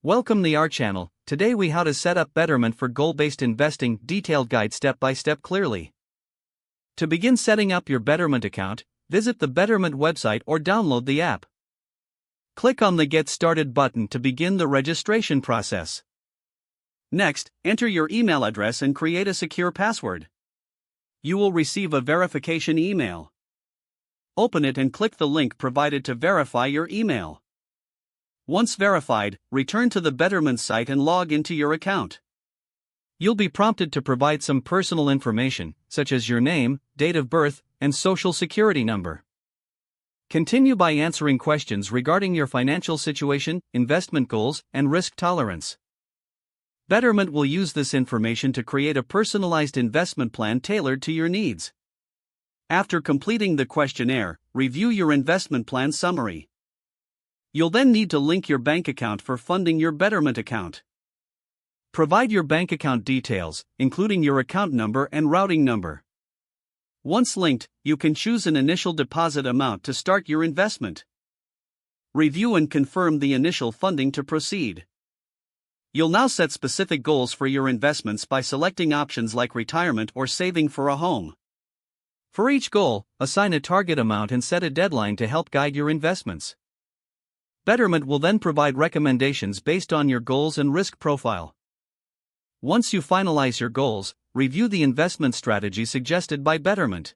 Welcome to our channel. Today we how to set up Betterment for goal-based investing, detailed guide step by step clearly. To begin setting up your Betterment account, visit the Betterment website or download the app. Click on the Get Started button to begin the registration process. Next, enter your email address and create a secure password. You will receive a verification email. Open it and click the link provided to verify your email. Once verified, return to the Betterment site and log into your account. You'll be prompted to provide some personal information, such as your name, date of birth, and social security number. Continue by answering questions regarding your financial situation, investment goals, and risk tolerance. Betterment will use this information to create a personalized investment plan tailored to your needs. After completing the questionnaire, review your investment plan summary. You'll then need to link your bank account for funding your Betterment account. Provide your bank account details, including your account number and routing number. Once linked, you can choose an initial deposit amount to start your investment. Review and confirm the initial funding to proceed. You'll now set specific goals for your investments by selecting options like retirement or saving for a home. For each goal, assign a target amount and set a deadline to help guide your investments. Betterment will then provide recommendations based on your goals and risk profile. Once you finalize your goals, review the investment strategy suggested by Betterment.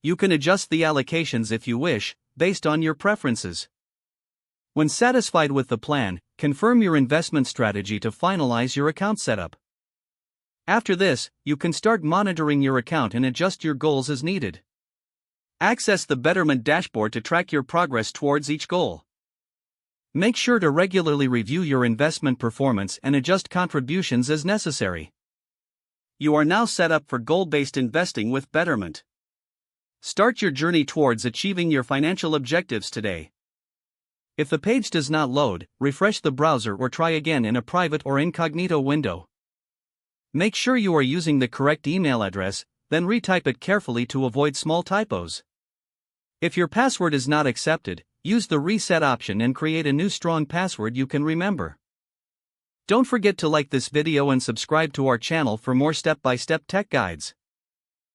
You can adjust the allocations if you wish, based on your preferences. When satisfied with the plan, confirm your investment strategy to finalize your account setup. After this, you can start monitoring your account and adjust your goals as needed. Access the Betterment dashboard to track your progress towards each goal. Make sure to regularly review your investment performance and adjust contributions as necessary. You are now set up for goal-based investing with Betterment. Start your journey towards achieving your financial objectives today. If the page does not load, refresh the browser or try again in a private or incognito window. Make sure you are using the correct email address, then retype it carefully to avoid small typos. If your password is not accepted, use the reset option and create a new strong password you can remember. Don't forget to like this video and subscribe to our channel for more step-by-step tech guides.